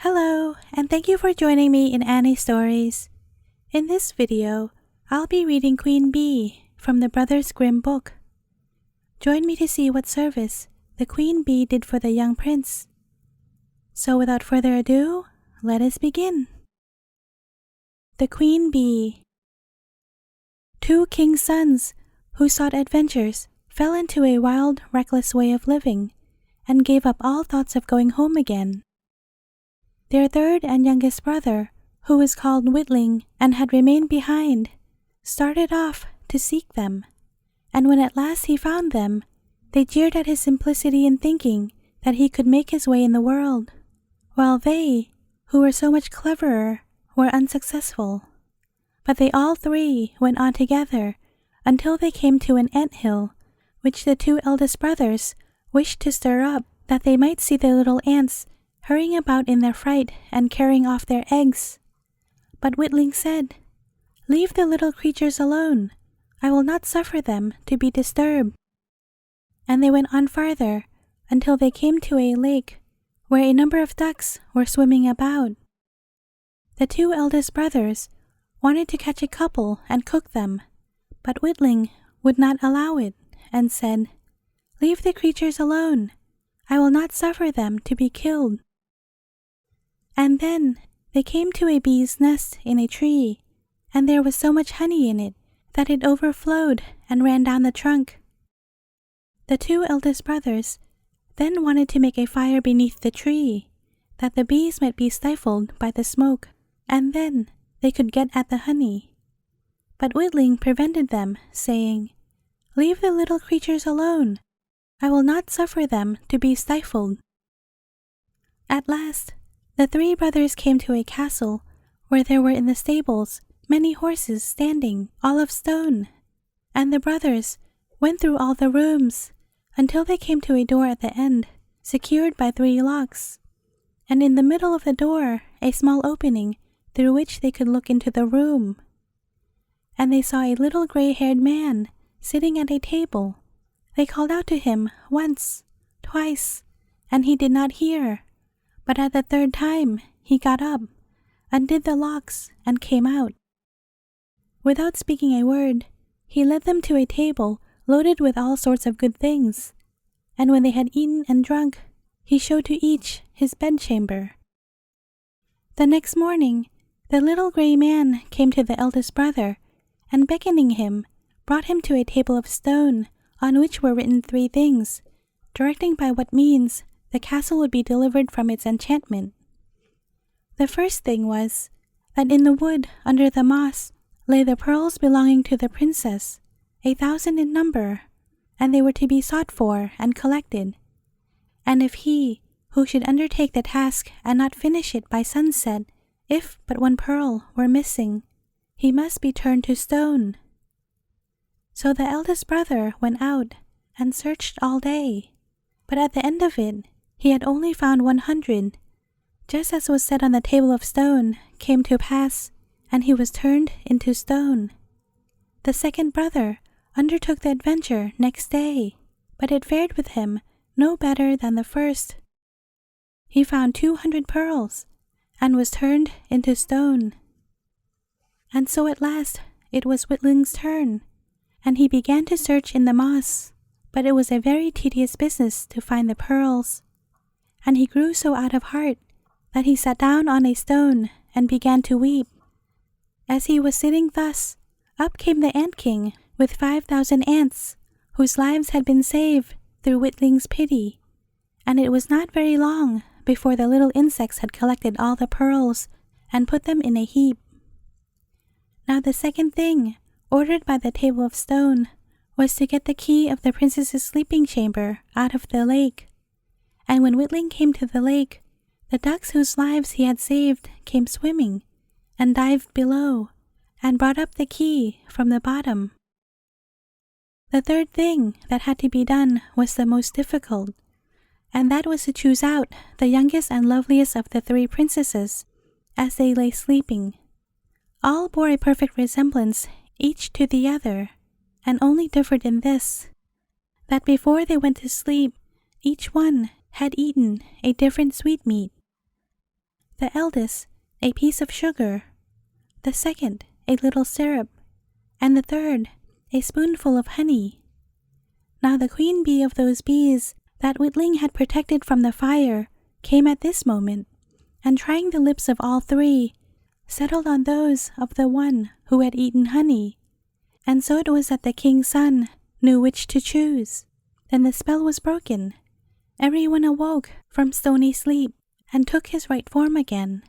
Hello, and thank you for joining me in Annie Stories. In this video, I'll be reading Queen Bee from the Brothers Grimm book. Join me to see what service the Queen Bee did for the young prince. So without further ado, let us begin. The Queen Bee. Two king's sons who sought adventures fell into a wild, reckless way of living and gave up all thoughts of going home again. Their third and youngest brother, who was called Whitling and had remained behind, started off to seek them, and when at last he found them, they jeered at his simplicity in thinking that he could make his way in the world, while they, who were so much cleverer, were unsuccessful. But they all three went on together until they came to an ant-hill, which the two eldest brothers wished to stir up, that they might see the little ants hurrying about in their fright and carrying off their eggs. But Whitling said, "Leave the little creatures alone. I will not suffer them to be disturbed." And they went on farther until they came to a lake where a number of ducks were swimming about. The two eldest brothers wanted to catch a couple and cook them, but Whitling would not allow it and said, "Leave the creatures alone. I will not suffer them to be killed." And then they came to a bee's nest in a tree, and there was so much honey in it that it overflowed and ran down the trunk. The two eldest brothers then wanted to make a fire beneath the tree, that the bees might be stifled by the smoke, and then they could get at the honey. But Whitling prevented them, saying, "Leave the little creatures alone. I will not suffer them to be stifled." At last, the three brothers came to a castle where there were in the stables many horses standing, all of stone, and the brothers went through all the rooms until they came to a door at the end, secured by 3 locks, and in the middle of the door a small opening through which they could look into the room. And they saw a little gray-haired man sitting at a table. They called out to him once, twice, and he did not hear. But at the third time he got up, undid the locks, and came out. Without speaking a word, he led them to a table loaded with all sorts of good things, and when they had eaten and drunk, he showed to each his bedchamber. The next morning, the little gray man came to the eldest brother, and beckoning him, brought him to a table of stone on which were written 3 things, directing by what means the castle would be delivered from its enchantment. The first thing was that in the wood under the moss lay the pearls belonging to the princess, 1,000 in number, and they were to be sought for and collected. And if he who should undertake the task and not finish it by sunset, if but 1 pearl were missing, he must be turned to stone. So the eldest brother went out and searched all day, but at the end of it, he had only found 100, just as was said on the table of stone came to pass, and he was turned into stone. The second brother undertook the adventure next day, but it fared with him no better than the first. He found 200 pearls, and was turned into stone. And so at last it was Whitling's turn, and he began to search in the moss, but it was a very tedious business to find the pearls. And he grew so out of heart that he sat down on a stone and began to weep. As he was sitting thus, up came the ant king with 5,000 ants, whose lives had been saved through Whitling's pity, and it was not very long before the little insects had collected all the pearls and put them in a heap. Now the second thing, ordered by the table of stone, was to get the key of the princess's sleeping chamber out of the lake. And when Whitling came to the lake, the ducks whose lives he had saved came swimming, and dived below, and brought up the key from the bottom. The third thing that had to be done was the most difficult, and that was to choose out the youngest and loveliest of the 3 princesses as they lay sleeping. All bore a perfect resemblance each to the other, and only differed in this, that before they went to sleep, each one had eaten a different sweetmeat. the eldest a piece of sugar, the second a little syrup, and the third a spoonful of honey. Now the queen bee of those bees that Whitling had protected from the fire came at this moment, and trying the lips of all three, settled on those of the one who had eaten honey. And so it was that the king's son knew which to choose. Then the spell was broken. Everyone awoke from stony sleep and took his right form again.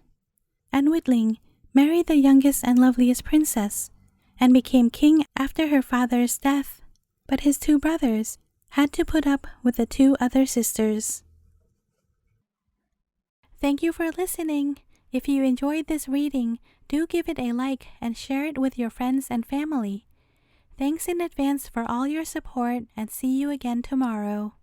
And Whitling married the youngest and loveliest princess, and became king after her father's death. But his two brothers had to put up with the two other sisters. Thank you for listening. If you enjoyed this reading, do give it a like and share it with your friends and family. Thanks in advance for all your support, and see you again tomorrow.